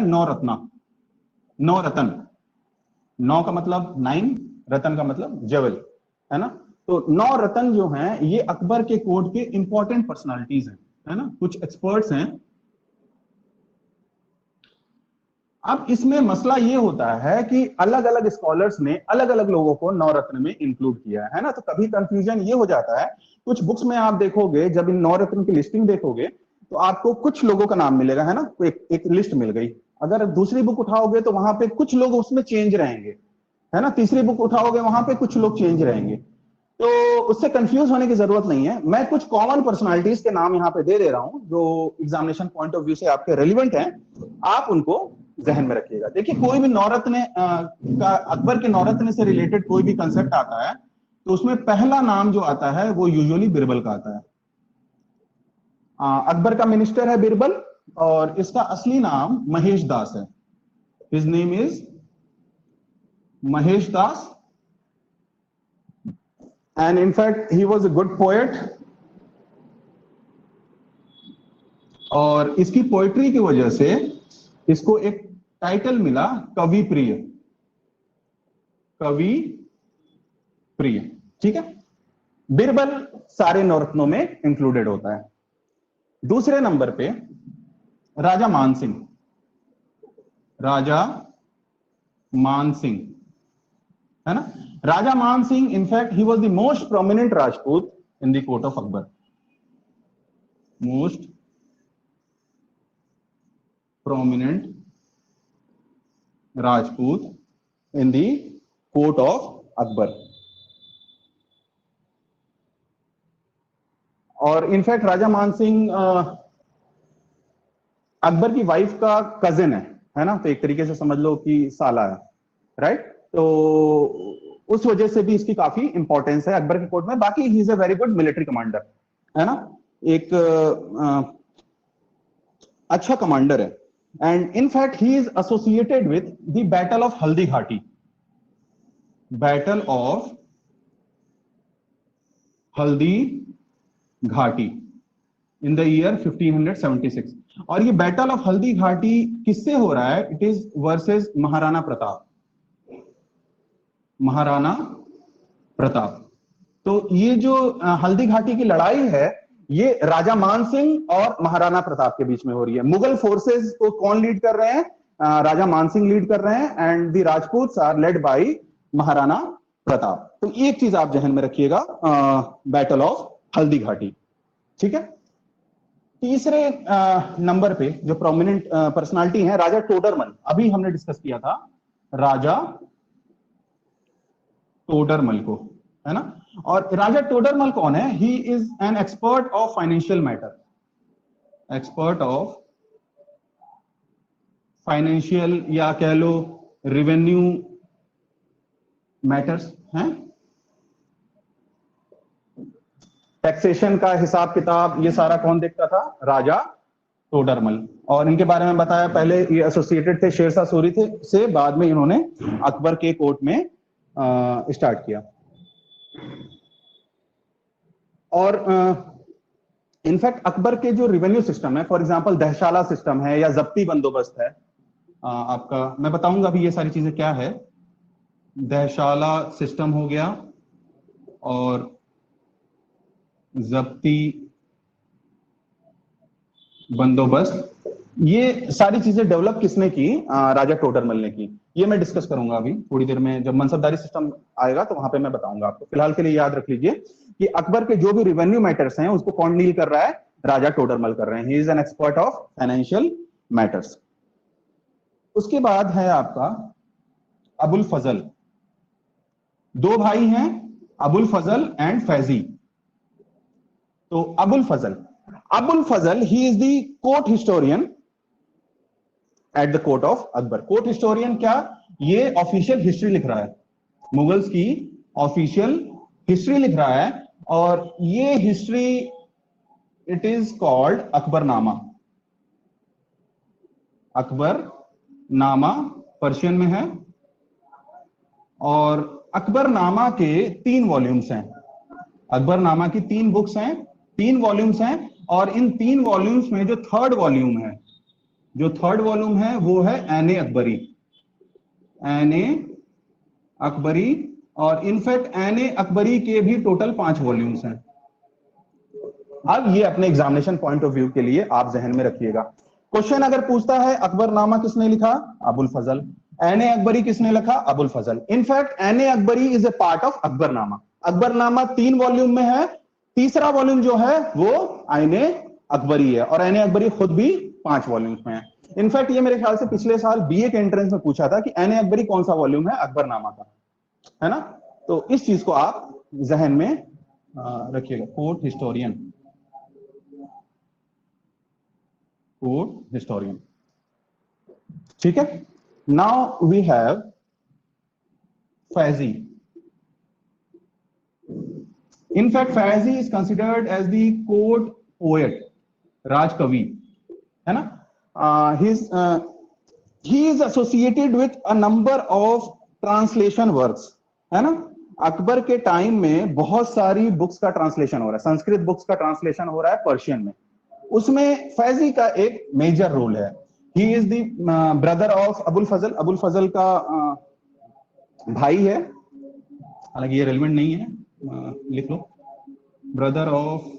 नौ रत्ना, नौ रतन, नौ का मतलब 9, रतन का मतलब जेवल, है ना। तो 9 रतन जो हैं ये अकबर के कोर्ट के इंपॉर्टेंट पर्सनालिटीज हैं, है ना, कुछ एक्सपर्ट्स हैं। अब इसमें मसला ये होता है कि अलग अलग स्कॉलर्स ने अलग अलग लोगों को नवरत्न में इंक्लूड किया है ना, तो कभी कंफ्यूजन ये हो जाता है। कुछ बुक्स में आप देखोगे, जब इन नवरत्न की लिस्टिंग देखोगे तो आपको कुछ लोगों का नाम मिलेगा, है ना, एक लिस्ट मिल गई। अगर दूसरी बुक उठाओगे तो वहां पे कुछ लोग उसमें चेंज रहेंगे, है ना, तीसरी बुक उठाओगे वहां पे कुछ लोग चेंज रहेंगे। तो उससे कंफ्यूज होने की जरूरत नहीं है। मैं कुछ कॉमन पर्सनालिटीज के नाम यहाँ पे दे दे रहा हूं जो एग्जामिनेशन पॉइंट ऑफ व्यू से आपके रेलिवेंट हैं, आप उनको जहन में रखिएगा। देखिए, कोई भी नौरत्न का, अकबर के नौरत्न से रिलेटेड कोई भी कंसेप्ट आता है तो उसमें पहला नाम जो आता है वो यूजुअली बिरबल का आता है। अकबर का मिनिस्टर है बिरबल, और इसका असली नाम महेश दास है। His name is Mahesh Das, and in fact he was a good poet, और इसकी पोएट्री की वजह से इसको एक टाइटल मिला कवि प्रिय, कवि प्रिय, ठीक है। बिरबल सारे नवरत्नों में इंक्लूडेड होता है। दूसरे नंबर पे राजा मानसिंह, राजा मानसिंह, है ना। Raja Mansingh, in fact he was the most prominent Rajput in the court of Akbar, मोस्ट prominent Rajput in the court of Akbar. और इनफैक्ट राजा मानसिंह अकबर की वाइफ का कजिन है ना, तो एक तरीके से समझ लो कि साला है, राइट। तो उस वजह से भी इसकी काफी इंपॉर्टेंस है अकबर के कोर्ट में। बाकी ही is a very good military commander, है ना, एक अच्छा कमांडर है। And in fact, he is associated with the Battle of Haldi Ghati. Battle of Haldi Ghati in the year 1576. और ये बैटल ऑफ हल्दी घाटी किससे हो रहा है? It is versus Maharana Pratap, Maharana Pratap. तो ये जो हल्दी घाटी की लड़ाई है ये राजा मानसिंह और महाराणा प्रताप के बीच में हो रही है। मुगल फोर्सेस को कौन लीड कर रहे हैं? राजा मानसिंह लीड कर रहे हैं, and the Rajputs are led by Maharana Pratap. तो एक चीज आप जहन में रखिएगा, बैटल ऑफ हल्दी घाटी, ठीक है। तीसरे नंबर पे जो प्रोमिनेंट पर्सनालिटी है राजा टोडरमल, अभी हमने डिस्कस किया था राजा टोडरमल को, है ना। और राजा टोडरमल कौन है? He is an expert of financial matter, expert of financial या कह लो रेवेन्यू मैटर्स हैं, टैक्सेशन का हिसाब किताब, ये सारा कौन देखता था? राजा टोडरमल। और इनके बारे में बताया पहले, ये एसोसिएटेड थे शेरशाह सूरी से, बाद में इन्होंने अकबर के कोर्ट में स्टार्ट किया। और इनफैक्ट अकबर के जो रेवेन्यू सिस्टम है, फॉर एग्जांपल दहशाला सिस्टम है या जब्ती बंदोबस्त है, आपका मैं बताऊंगा अभी ये सारी चीजें क्या है। दहशाला सिस्टम हो गया और जब्ती बंदोबस्त, ये सारी चीजें डेवलप किसने की? राजा टोडरमल ने की। ये मैं डिस्कस करूंगा अभी थोड़ी देर में, जब मनसबदारी सिस्टम आएगा तो वहां पे मैं बताऊंगा आपको। फिलहाल के लिए याद रख लीजिए कि अकबर के जो भी रेवेन्यू मैटर्स हैं उसको कौन डील कर रहा है? राजा टोडरमल कर रहे हैं। He is an expert of financial matters. उसके बाद है आपका अबुल फजल। दो भाई हैं, अबुल फजल एंड फैजी। तो Abul Fazal he is the court historian at the court of Akbar. Court historian क्या? ये ऑफिशियल हिस्ट्री लिख रहा है, मुगल्स की ऑफिशियल हिस्ट्री लिख रहा है, और ये history it is called Akbarnama. Akbarnama Persian में है, और अकबरनामा के 3 वॉल्यूम्स हैं। अकबरनामा की 3 बुक्स हैं, 3 वॉल्यूम्स हैं, और इन 3 वॉल्यूम्स में जो 3rd वॉल्यूम है जो थर्ड वॉल्यूम है वो है एन ए अकबरी, एन ए अकबरी। और इनफैक्ट एन ए अकबरी के भी टोटल 5 वॉल्यूम्स हैं। अब ये अपने एग्जामिनेशन पॉइंट ऑफ व्यू के लिए आप जहन में रखिएगा। क्वेश्चन अगर पूछता है अकबरनामा किसने लिखा, अबुल फजल। एन ए अकबरी किसने लिखा, Abul Fazal. In fact Ain A Akbari is a part of Akbarnama. Akbarnama 3 volume में है, तीसरा वॉल्यूम जो है वो आईन ए अकबरी है, और एन ए अकबरी खुद भी 5 वॉल्यूम्स में है। इनफैक्ट ये मेरे ख्याल से पिछले साल बीए के एंट्रेंस में पूछा था कि एन ए अकबरी कौन सा वॉल्यूम है अकबरनामा का, है ना। तो इस चीज को आप जहन में रखिएगा। कोर्ट हिस्टोरियन, कोर्ट हिस्टोरियन, ठीक है। Now we have Faizi. In fact Faizi is considered as the court poet, राजकवि, है ना। He is associated with a number of translation works, है ना। अकबर के टाइम में बहुत सारी बुक्स का ट्रांसलेशन हो रहा है, संस्कृत बुक्स का ट्रांसलेशन हो रहा है पर्शियन में, उसमें फैजी का एक मेजर रोल है। He is the brother of Abul Fazal, Abul Fazal का भाई है, हालांकि ये रेलेवेंट नहीं है, लिख लो, ब्रदर ऑफ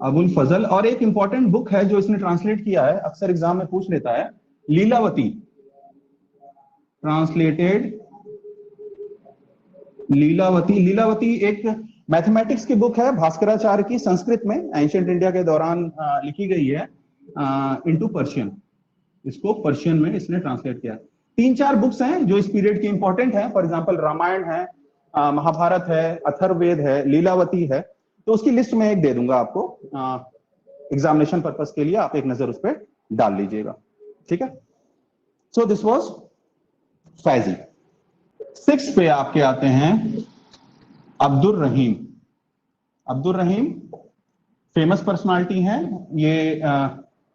अबुल फजल। और एक इंपॉर्टेंट बुक है जो इसने ट्रांसलेट किया है, अक्सर एग्जाम में पूछ लेता है, लीलावती, ट्रांसलेटेड लीलावती। लीलावती एक मैथमेटिक्स की बुक है भास्कराचार्य की, संस्कृत में एंशिएंट इंडिया के दौरान लिखी गई है इनटू पर्शियन। इसको पर्शियन में इसने ट्रांसलेट किया। 3-4 बुक्स हैं जो इस पीरियड की इंपॉर्टेंट है, फॉर एग्जांपल रामायण है, महाभारत है, अथर्ववेद है, लीलावती है। तो उसकी लिस्ट में एक दे दूंगा आपको, एग्जामिनेशन पर्पस के लिए आप एक नजर उस पर डाल लीजिएगा, ठीक है। So this was Faizi. 6 पे आपके आते हैं अब्दुल रहीम। अब्दुल रहीम फेमस पर्सनालिटी हैं ये।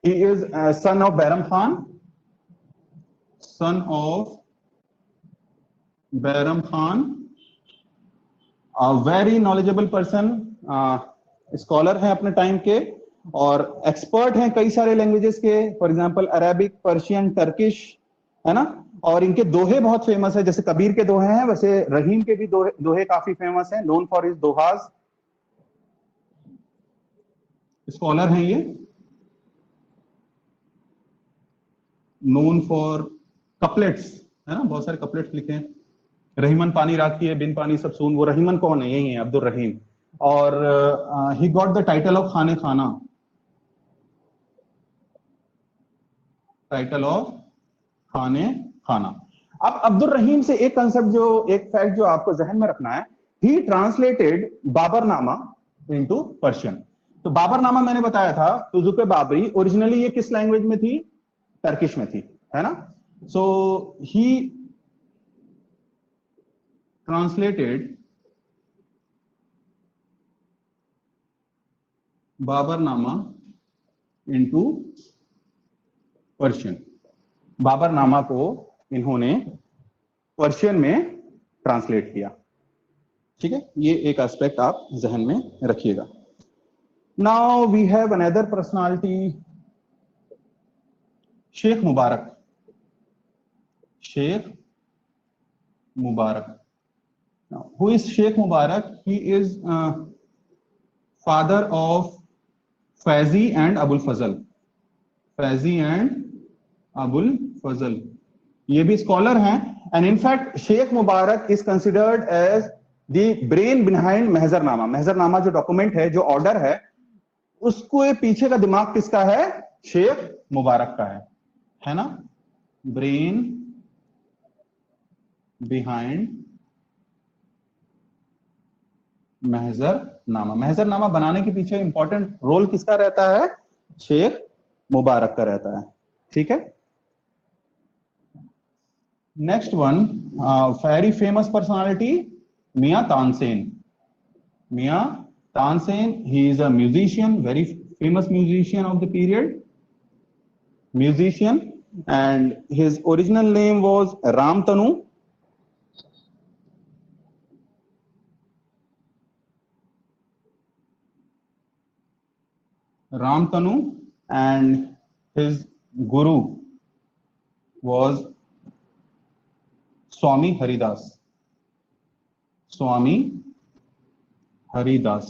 He is son of Bairam Khan, son of Bairam Khan, very knowledgeable person, scholar हैं अपने टाइम के, और एक्सपर्ट हैं कई सारे लैंग्वेजेस के, for example Arabic, Persian, Turkish, है ना। और इनके दोहे बहुत फेमस है, जैसे कबीर के दोहे हैं, वैसे रहीम के भी दोहे काफी फेमस हैं, नोन फॉर हिज दोहाज। स्कॉलर हैं ये, नोन फॉर कपलेट्स, है ना, बहुत सारे कपलेट्स लिखे हैं। रहीमन पानी राखी है, बिन पानी सब सून, वो रहीमन कौन है, यही है अब्दुल रहीम। और he got the title of खाने खाना, टाइटल ऑफ खाने खाना। अब अब्दुल रहीम से एक कंसेप्ट एक फैक्ट जो आपको जहन में रखना है, ही ट्रांसलेटेड बाबरनामा इनटू पर्शियन। तो बाबरनामा मैंने बताया था, तुजुक बाबरी, ओरिजिनली ये किस लैंग्वेज में थी, टर्किश में थी, है ना। So he translated Baburnama into Persian. Baburnama को इन्होंने पर्शियन में ट्रांसलेट किया, ठीक है। ये एक एस्पेक्ट आप जहन में रखिएगा। Now we have another personality, Sheikh Mubarak. Sheikh Mubarak, who is Sheikh Mubarak? He is father of Faizi and Abul Fazal, Faizi and Abul Fazal, ये भी स्कॉलर हैं। And in fact Sheikh Mubarak is considered as the brain behind Mahzarnama. Mahzarnama जो डॉक्यूमेंट है, जो ऑर्डर है, उसको ये पीछे का दिमाग किसका है, शेख मुबारक का है ना। ब्रेन बिहाइंड महजरनामा, महजरनामा बनाने के पीछे इंपॉर्टेंट रोल किसका रहता है, शेख मुबारक का रहता है, ठीक है। Next one, very famous personality, Mian Tansen. Mian Tansen, he is a musician, very famous musician of the period, musician, and his original name was Ramtanu. Ramtanu, and his guru was Swami Haridas, Swami Haridas.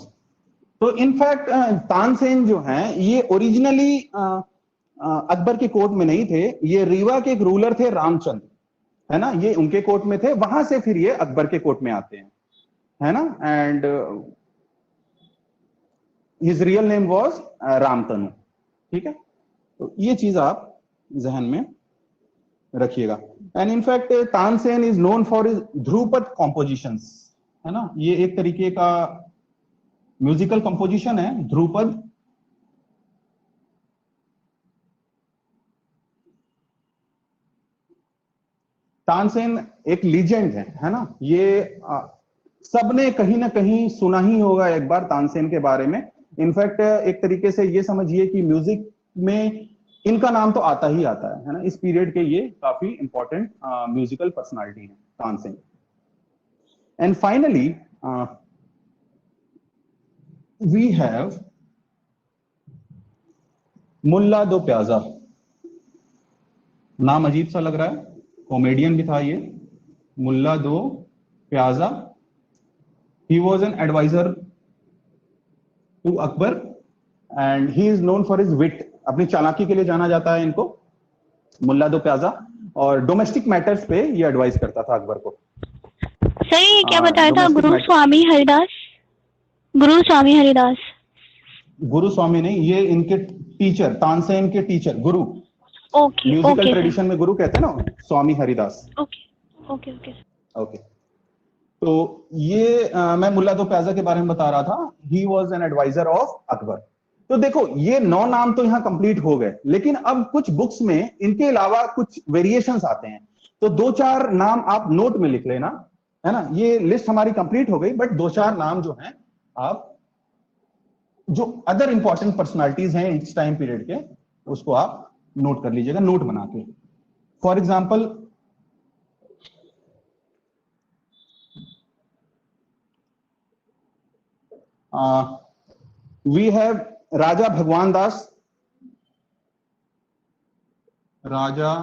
तो इनफैक्ट तानसेन जो हैं ये ओरिजिनली अकबर के कोर्ट में नहीं थे, ये रीवा के एक रूलर थे रामचंद्र, है ना, ये उनके कोर्ट में थे, वहां से फिर ये अकबर के कोर्ट में आते हैं, है ना। And his real name was Ramtanu, ठीक है। तो ये चीज आप जहन में रखिएगा। And in fact Tansen is known for his Dhrupad compositions, है ना, ये एक तरीके का म्यूजिकल कंपोजिशन है ध्रुपद। तानसेन एक लीजेंड है ना, ये सबने कहीं ना कहीं सुना ही होगा एक बार तानसेन के बारे में। इनफैक्ट एक तरीके से ये समझिए कि म्यूजिक में इनका नाम तो आता ही आता है ना, इस पीरियड के ये काफी इंपॉर्टेंट म्यूजिकल पर्सनालिटी है Tansen. And finally we have Mulla Do Pyaza. नाम अजीब सा लग रहा है, कॉमेडियन भी था ये, Mulla Do Pyaza. He was an advisor to Akbar and he is known for his wit, अपनी चालाकी के लिए जाना जाता है इनको, मुल्ला दो प्याजा। और डोमेस्टिक मैटर्स पे ये एडवाइस करता था अकबर को। सर ये क्या बताया था, गुरु स्वामी हरिदास? गुरु स्वामी हरिदास, गुरु स्वामी नहीं, ये इनके टीचर, तानसेन के टीचर, गुरु। ओके, म्यूजिकल ट्रेडिशन में गुरु कहते हैं ना, Swami Haridas. Okay okay okay okay. तो ये मैं मुल्ला दो प्याजा के बारे में बता रहा था। He was an advisor of Akbar. तो देखो ये 9 नाम तो यहाँ कंप्लीट हो गए, लेकिन अब कुछ बुक्स में इनके अलावा कुछ वेरिएशंस आते हैं, तो 2-4 नाम आप नोट में लिख लेना, है ना। ये लिस्ट हमारी कंप्लीट हो गई, बट 2-4 नाम जो हैं आप, जो अदर इंपॉर्टेंट पर्सनालिटीज हैं इस टाइम पीरियड के, उसको आप नोट कर लीजिएगा, नोट बना के। फॉर एग्जाम्पल वी हैव राजा भगवान दास, राजा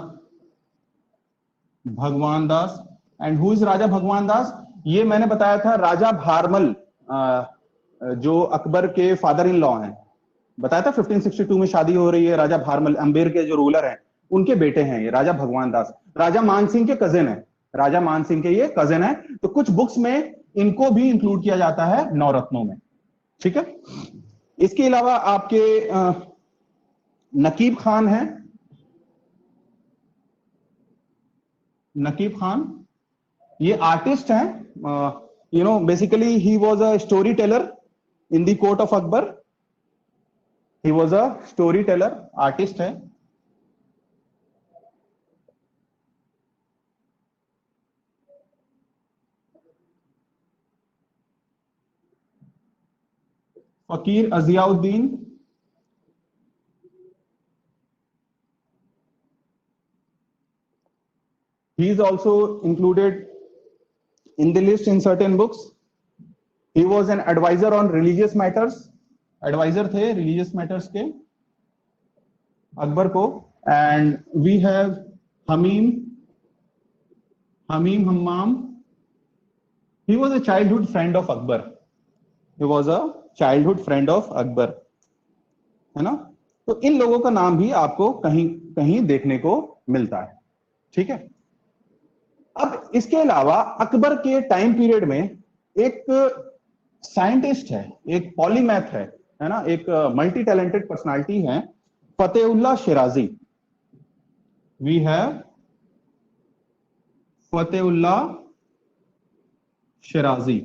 भगवान दास। एंड हु इज राजा भगवान दास? ये मैंने बताया था राजा भारमल, जो अकबर के फादर इन लॉ हैं, बताया था 1562 में शादी हो रही है राजा भारमल, अंबेर के जो रूलर हैं उनके बेटे हैं ये राजा भगवान दास। राजा मान सिंह के कजिन है, राजा मान सिंह के ये कजिन है। तो कुछ बुक्स में इनको भी इंक्लूड किया जाता है नवरत्नों में, ठीक है। इसके अलावा आपके नकीब खान है, नकीब खान ये आर्टिस्ट हैं, you know, basically he was a story teller in the court of Akbar. He was a story teller, artist है। फकीर अजियाउद्दीन, he is also included in the list in certain books. He was an advisor on religious matters, advisor थे religious matters के अकबर को। and we have Hamim Hammam, he was a childhood friend of Akbar, he was a childhood friend of Akbar, है ना। तो इन लोगों का नाम भी आपको कहीं कहीं देखने को मिलता है, ठीक है। अब इसके अलावा अकबर के टाइम पीरियड में एक साइंटिस्ट है, एक पॉलीमैथ है ना, एक मल्टी टैलेंटेड पर्सनालिटी है, Fatehullah Shirazi. We have Fatehullah Shirazi,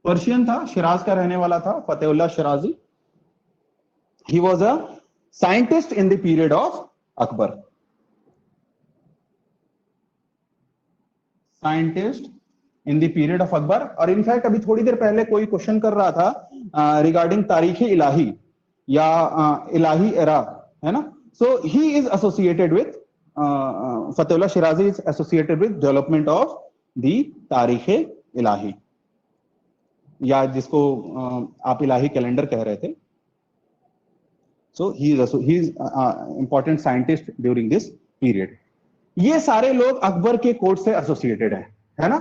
Persian था, शिराज का रहने वाला था, Fatehullah Shirazi. He was a scientist in the period of Akbar, scientist in the period of Akbar. और इनफैक्ट अभी थोड़ी देर पहले कोई क्वेश्चन कर रहा था रिगार्डिंग तारीख इलाही या इलाही एरा, है ना। So he is associated with Fatehullah Shirazi is associated with development of the Tarikh Ilahi, या जिसको आप इलाही कैलेंडर कह रहे थे। So he is important scientist during this period. ये सारे लोग अकबर के कोर्ट से एसोसिएटेड है ना?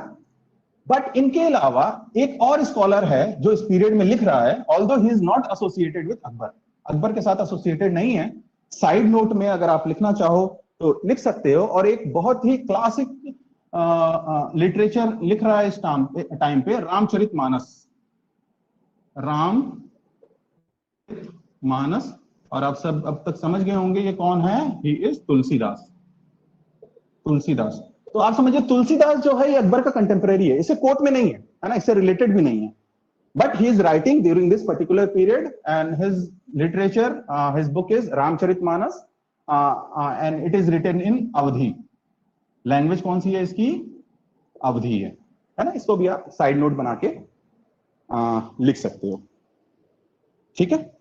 बट इनके अलावा एक और स्कॉलर है जो इस पीरियड में लिख रहा है, although he is not associated with Akbar, Akbar के साथ एसोसिएटेड नहीं है, साइड नोट में अगर आप लिखना चाहो तो लिख सकते हो, और एक बहुत ही क्लासिक लिटरेचर लिख रहा है इस टाइम पे, रामचरितमानस, मानस। और आप सब अब तक समझ गए होंगे ये कौन है, ही इज तुलसीदास। तो आप समझिए तुलसीदास जो है ये अकबर का कंटेम्परेरी है, इसे कोर्ट में नहीं है ना, इससे रिलेटेड भी नहीं है, but he is writing during this particular period and his literature, his book is Ramcharitmanas and it is written in Awadhi. Language कौन सी है इसकी, अवधी है ना? इसको भी आप साइड नोट बना के लिख सकते हो, ठीक है।